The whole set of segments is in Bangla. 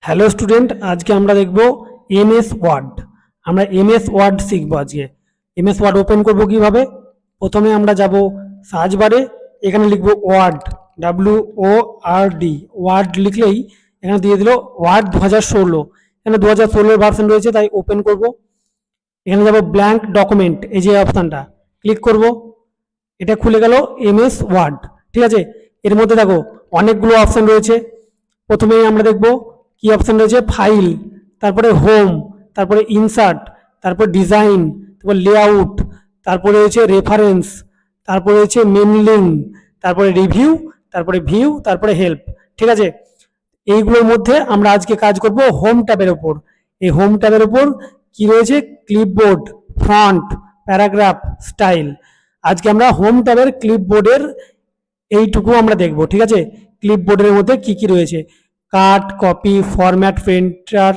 হ্যালো স্টুডেন্ট, আজকে আমরা দেখব এমএস ওয়ার্ড। আমরা এমএস ওয়ার্ড শিখবো আজকে। এমএস ওয়ার্ড ওপেন করব কিভাবে? প্রথমে আমরা যাব সার্চ বারে, এখানে লিখব ওয়ার্ড, WORD। ওয়ার্ড লিখলেই এখানে দিয়ে দিল ওয়ার্ড 2016। এখানে 2016 ভার্সন রয়েছে, তাই ওপেন করব। এখানে যাব ব্ল্যাঙ্ক ডকুমেন্ট, এই যে অপশানটা ক্লিক করব। এটা খুলে গেল এমএস ওয়ার্ড। ঠিক আছে, এর মধ্যে দেখো অনেকগুলো অপশান রয়েছে। প্রথমেই আমরা দেখব কি অপশান রয়েছে, ফাইল, তারপরে হোম, তারপরে ইনসার্ট, তারপর ডিজাইন, তারপর লেআউট, তারপরে রয়েছে রেফারেন্স, তারপরে রয়েছে মেন লিঙ্ক, তারপরে রিভিউ, তারপরে ভিউ, তারপরে হেল্প। ঠিক আছে, এইগুলোর মধ্যে আমরা আজকে কাজ করব হোম ট্যাবের ওপর। এই হোম ট্যাবের ওপর কি রয়েছে, ক্লিপবোর্ড, ফন্ট, প্যারাগ্রাফ, স্টাইল। আজকে আমরা হোম ট্যাবের ক্লিপবোর্ডের এইটুকু আমরা দেখব। ঠিক আছে, ক্লিপবোর্ডের মধ্যে কি কি রয়েছে, কাট, কপি, ফরম্যাট, প্রিন্টার,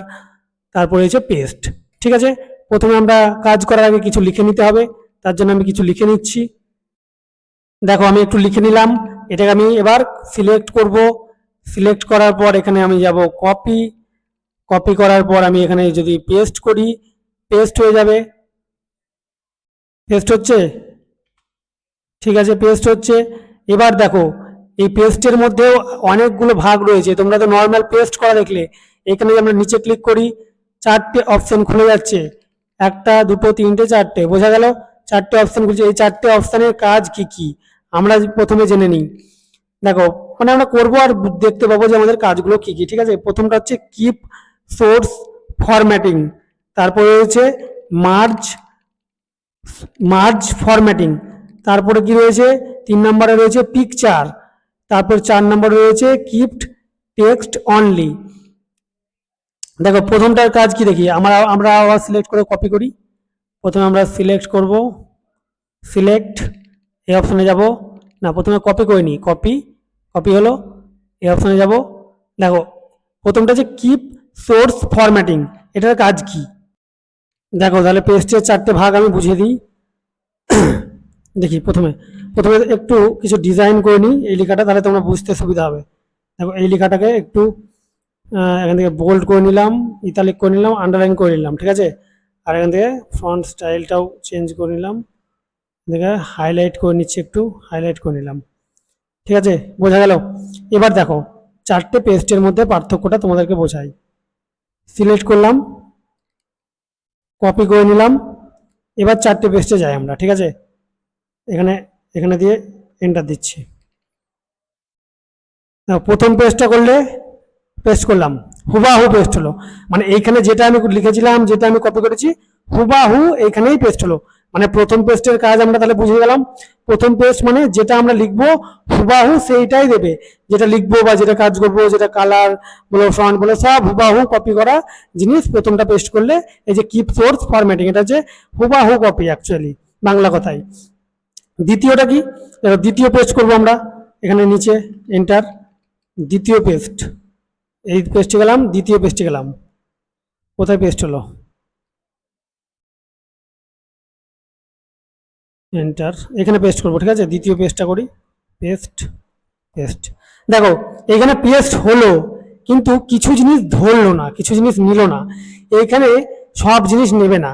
তারপরে হচ্ছে পেস্ট। ঠিক আছে, প্রথমে আমরা কাজ করার আগে কিছু লিখে নিতে হবে, তার জন্য আমি কিছু লিখে নিচ্ছি। দেখো আমি একটু লিখে নিলাম, এটাকে আমি এবার সিলেক্ট করব। সিলেক্ট করার পর এখানে আমি যাব কপি, কপি করার পর আমি এখানে যদি পেস্ট করি, পেস্ট হয়ে যাবে। পেস্ট হচ্ছে, ঠিক আছে, পেস্ট হচ্ছে। এবার দেখো এই পেস্টের মধ্যেও অনেকগুলো ভাগ রয়েছে, তোমরা তো নর্মাল পেস্ট করা দেখলে। এখানে আমরা নিচে ক্লিক করি, চারটে অপশন খুলে যাচ্ছে, একটা, দুটো, তিনটে, চারটে, বোঝা গেল? চারটে অপশন খুলছে। এই চারটে অপশনের কাজ কি কি আমরা প্রথমে জেনে নিই। দেখো মানে আমরা করবো আর দেখতে পাবো যে আমাদের কাজগুলো কি কি। ঠিক আছে, প্রথমটা হচ্ছে কিপ সোর্স ফরম্যাটিং, তারপরে রয়েছে মার্জ মার্জ ফরম্যাটিং, তারপরে কি রয়েছে, 3 নম্বরে রয়েছে পিকচার, তারপর 4 নম্বরে রয়েছে কিপ্ট টেক্সট অনলি। দেখো প্রথমটার কাজ কি দেখি, আমরা আবার সিলেক্ট করে কপি করি। প্রথমে আমরা সিলেক্ট করব, সিলেক্ট, এই অপশনে যাব না, প্রথমে কপি করে নিই, কপি, কপি হলো, এই অপশনে যাব। দেখো প্রথমটা হচ্ছে কিপ সোর্স ফরম্যাটিং, এটার কাজ কি দেখো। তাহলে পেস্টের চারটে ভাগ আমি বুঝিয়ে দিই। দেখি প্রথমে প্রথমে একটু কিছু ডিজাইন করে নিই এই লেখাটা, তাহলে তোমরা বুঝতে সুবিধা হবে। দেখো এই লেখাটাকে একটু এখান থেকে বোল্ড করে নিলাম, ইতালিক করে নিলাম, আন্ডারলাইন করে নিলাম। ঠিক আছে, আর এখান থেকে ফন্ট স্টাইলটাও চেঞ্জ করে নিলাম, দেখে হাইলাইট করে নিচ্ছি, একটু হাইলাইট করে নিলাম। ঠিক আছে, বোঝা গেল? এবার দেখো চারটে পেস্টের মধ্যে পার্থক্যটা তোমাদেরকে বোঝাই। সিলেক্ট করলাম, কপি করে নিলাম, এবার চারটে পেস্টে যাই আমরা। ঠিক আছে, এখানে এখানে দিয়ে এন্টার দিচ্ছি। প্রথম পেস্টটা করলে, পেস্ট করলাম, হুবাহু পেস্ট হলো। মানে এইখানে যেটা আমি লিখেছিলাম, যেটা আমি কপি করেছি, হুবাহু এইখানেই পেস্ট হলো। মানে প্রথম পেস্টের কাজ আমরা তাহলে বুঝে গেলাম। প্রথম পেস্ট মানে যেটা আমরা লিখবো হুবাহু সেইটাই দেবে, যেটা লিখবো বা যেটা কাজ করবো, যেটা কালার বলো, ফন্ট বলো, সব হুবাহু কপি করা জিনিস প্রথমটা পেস্ট করলে। এই যে কিপ সোর্স ফরম্যাটিং, এটা হচ্ছে হুবাহু কপি অ্যাকচুয়ালি, বাংলা কথায়। দ্বিতীয়টা কি, দ্বিতীয় পেস্ট করবো আমরা, এখানে নিচে এন্টার, দ্বিতীয় পেস্ট, এই পেস্টে গেলাম, দ্বিতীয় পেস্টে গেলাম, কোথায় পেস্ট হলো, এন্টার, এখানে পেস্ট করবো। ঠিক আছে, দ্বিতীয় পেস্টটা করি, পেস্ট, পেস্ট। দেখো এখানে পেস্ট হলো, কিন্তু কিছু জিনিস ধরলো না, কিছু জিনিস নিল না। এইখানে সব জিনিস নেবে না।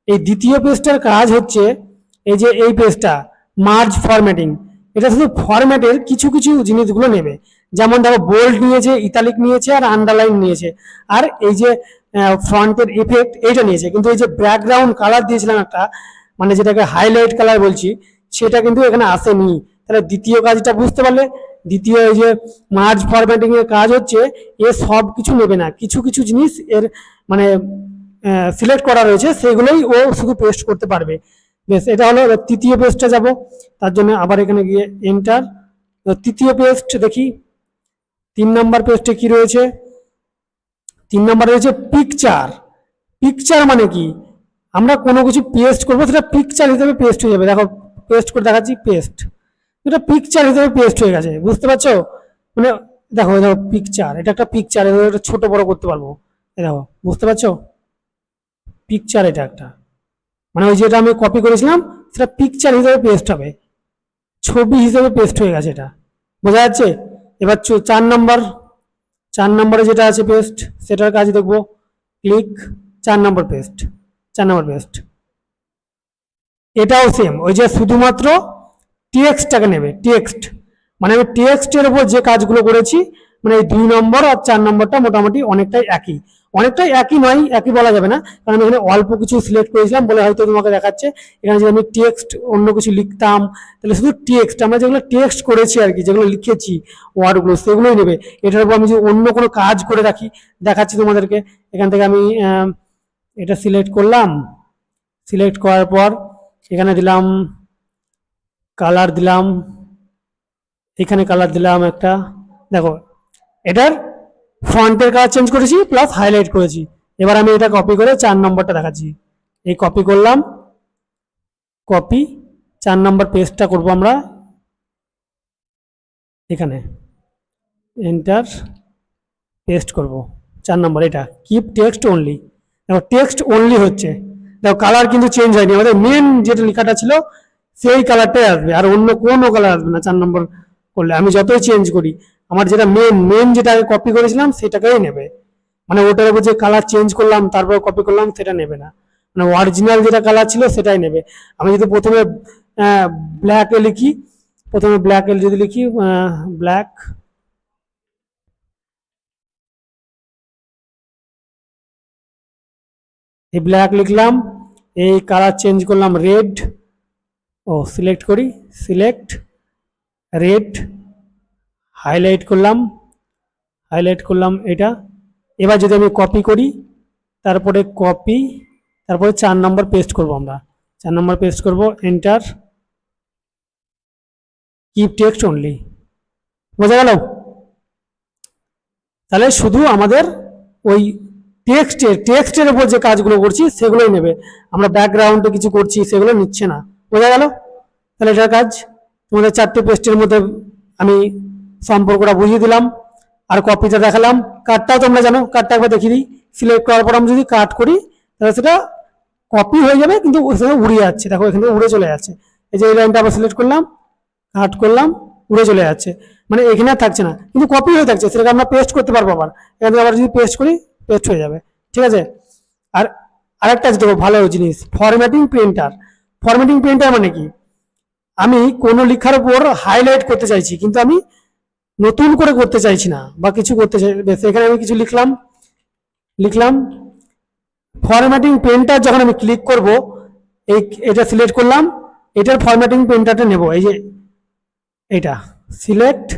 এই দ্বিতীয় পেজটার কাজ হচ্ছে এই যে এই পেজটা মার্জ ফরম্যাটিং, এটা শুধু ফরম্যাটের কিছু কিছু জিনিসগুলো নেবে। যেমন দেখো বোল্ড নিয়েছে, ইতালিক নিয়েছে, আর আন্ডারলাইন নিয়েছে, আর এই যে ফ্রন্টের ইফেক্ট এইটা নিয়েছে। কিন্তু এই যে ব্যাকগ্রাউন্ড কালার দিয়েছিলাম একটা, মানে যেটাকে হাইলাইট কালার বলছি, সেটা কিন্তু এখানে আসেনি। তাহলে দ্বিতীয় কাজটা বুঝতে পারলে, দ্বিতীয় এই যে মার্জ ফরম্যাটিং এর কাজ হচ্ছে এ সব কিছু নেবে না, কিছু কিছু জিনিস এর মানে সিলেক্ট করা রয়েছে, সেগুলোই ও শুধু পেস্ট করতে পারবে। বেশ, এটা হলো। তৃতীয় পেজটা যাব, তার জন্য আবার এখানে গিয়ে এন্টার, তৃতীয় পেস্ট দেখি। 3 নম্বর পেজটে কি রয়েছে, 3 নম্বরে রয়েছে পিকচার। পিকচার মানে কি, আমরা কোনো কিছু পেস্ট করবো, সেটা পিকচার হিসেবে পেস্ট হয়ে যাবে। দেখো পেস্ট করে দেখাচ্ছি, পেস্ট, এটা পিকচার হিসেবে পেস্ট হয়ে গেছে, বুঝতে পারছো? মানে দেখো দেখো পিকচার, এটা একটা পিকচার, এটা ছোট বড় করতে পারবো। দেখো বুঝতে পারছো, পিকচার এটা একটা, মানে ওই যেটা আমি কপি করেছিলাম সেটা পিকচার হিসেবে পেস্ট হবে, ছবি হিসেবে পেস্ট হয়ে গেছে, এটা বোঝা যাচ্ছে? এবার 4 নম্বর 4 নম্বরে যেটা আছে পেস্ট, সেটার কাজ দেখবো। ক্লিক, 4 নম্বর পেস্ট, 4 নম্বর পেস্ট। এটাও সেম, ওই যে শুধুমাত্র টেক্সটটাকে নেবে, টেক্সট মানে আমি টেক্সটের উপর যে কাজগুলো করেছি, মানে এই 2 নম্বর আর 4 নম্বরটা মোটামুটি অনেকটাই একই, অনেকটাই একই নয়, একই বলা যাবে না, কারণ আমি এখানে অল্প কিছু সিলেক্ট করেছিলাম বলে হয়তো তোমাকে দেখাচ্ছে। এখানে যদি আমি টেক্সট অন্য কিছু লিখতাম, তাহলে শুধু টেক্সট, আমরা যেগুলো টেক্সট করেছি আর কি, যেগুলো লিখেছি ওয়ার্ডগুলো, সেগুলোই নেবে। এটার উপর আমি যদি অন্য কোনো কাজ করে রাখি, দেখাচ্ছি তোমাদেরকে। এখান থেকে আমি এটা সিলেক্ট করলাম, সিলেক্ট করার পর এখানে দিলাম কালার, দিলাম এখানে কালার দিলাম একটা, দেখো এটার ফন্টের কালার চেঞ্জ করেছি প্লাস হাইলাইট করেছি। এবার আমি এটা কপি করে 4 নম্বরটা দেখাচ্ছি। এই কপি করলাম, কপি 4 নম্বর পেজটা করব আমরা এখানে, এন্টার, পেস্ট করব 4 নম্বর, এটা কিপ টেক্সট অনলি। দেখো টেক্সট অনলি হচ্ছে, দেখো কালার কিন্তু চেঞ্জ হয়নি, আমাদের মেন যেটা লেখাটা ছিল সেই কালারটাই আসবে, আর অন্য কোনো কালার আসবে না 4 নম্বর করলে। আমি যতই চেঞ্জ করি, আমার যেটা মেন যেটা কপি করেছিলাম সেটাকেই নেবে, মানে ওটার উপর যে কালার চেঞ্জ করলাম তারপর কপি করলাম সেটা নেবে না, মানে অরিজিনাল যেটা কালার ছিল সেটাই নেবে। আমি যদি প্রথমে ব্ল্যাকে লিখি, প্রথমে ব্ল্যাকে যদি লিখি ব্ল্যাক, এই ব্ল্যাক লিখলাম, এই কালার চেঞ্জ করলাম রেড, ও সিলেক্ট করি, সিলেক্ট রেড, হাইলাইট করলাম, হাইলাইট করলাম এটা। এবার যদি আমি কপি করি, তারপরে কপি, তারপরে 4 নম্বর পেস্ট করব, আমরা 4 নম্বর পেস্ট করব, এন্টার, কিপ টেক্সট অনলি। বোঝা গেল? তাহলে শুধু আমাদের ওই টেক্সটের উপর যে কাজগুলো করছি সেগুলোই নেবে, আমরা ব্যাকগ্রাউন্ডে কিছু করছি সেগুলো নিচ্ছে না। বোঝা গেল? তাহলে এটার কাজ তোমাদের 4টে পেস্টের মধ্যে আমি সম্পর্কটা বুঝিয়ে দিলাম, আর কপিটা দেখালাম। কাটটাও তোমরা জানো, কাটটা একবার দেখিয়ে দিই। সিলেক্ট করার পর আমি যদি কাট করি, তাহলে সেটা কপি হয়ে যাবে, কিন্তু সেটা উড়ে যাচ্ছে, দেখো এখানে উড়ে চলে যাচ্ছে। এই যে এই লাইনটা আবার সিলেক্ট করলাম, কাট করলাম, উড়ে চলে যাচ্ছে, মানে এখানে আর থাকছে না, কিন্তু কপি হয়ে থাকছে, সেটাকে আমরা পেস্ট করতে পারবো আবার। এখানে আবার যদি পেস্ট করি, পেস্ট হয়ে যাবে, ঠিক আছে। আর আরেকটা দেখো ভালো জিনিস, ফরম্যাটিং প্রিন্টার। ফরম্যাটিং প্রিন্টার মানে কি, আমি কোনো লেখার উপর হাইলাইট করতে চাইছি, কিন্তু আমি নতুন করে করতে চাইছি না বা কিছু করতে চাই, এখানে আমি কিছু লিখলাম ফরম্যাটিং প্রিন্টার। যখন আমি ক্লিক করব, এটা সিলেক্ট করলাম, এটার ফরম্যাটিং প্রিন্টারটা নেব, এই যে এটা সিলেক্ট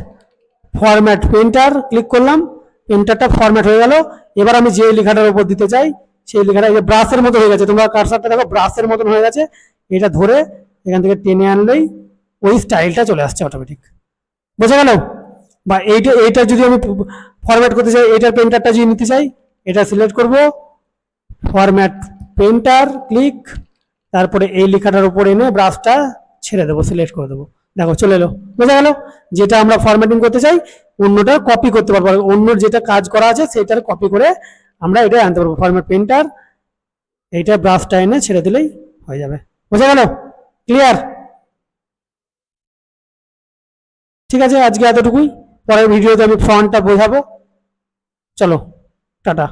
ফরম্যাট প্রিন্টার, ক্লিক করলাম, প্রিন্টারটা ফরম্যাট হয়ে গেল। এবার আমি যে লেখাটার উপর দিতে চাই সেই লেখাটা এই ব্রাশের মতো হয়ে গেছে, তোমরা কার্সারটা দেখো ব্রাশের মতন হয়ে গেছে, এটা ধরে এখান থেকে টেনে আনলেই ওই স্টাইলটা চলে আসছে অটোমেটিক। বোঝা গেল? বা এইটা যদি আমি ফরম্যাট করতে চাই, এটার প্রিন্টারটা যদি নিতে চাই, এটা সিলেক্ট করব, ফরম্যাট প্রিন্টার, ক্লিক, তারপরে এই লেখাটার উপর এনে ব্রাশটা ছেড়ে দেবো, সিলেক্ট করে দেবো, দেখো চলে এলো। বোঝা গেল? যেটা আমরা ফরম্যাটিং করতে চাই অন্যটা কপি করতে পারবো, অন্যর যেটা কাজ করা আছে সেটার কপি করে আমরা এটা আনতে পারবো। ফরম্যাট প্রিন্টার, এইটা ব্রাশটা এনে ছেড়ে দিলেই হয়ে যাবে। বোঝা গেল? ক্লিয়ার? ঠিক আছে, আজকে এতটুকুই, পরের ভিডিওতে আমি ফন্টটা বোঝাবো। চলো, টাটা।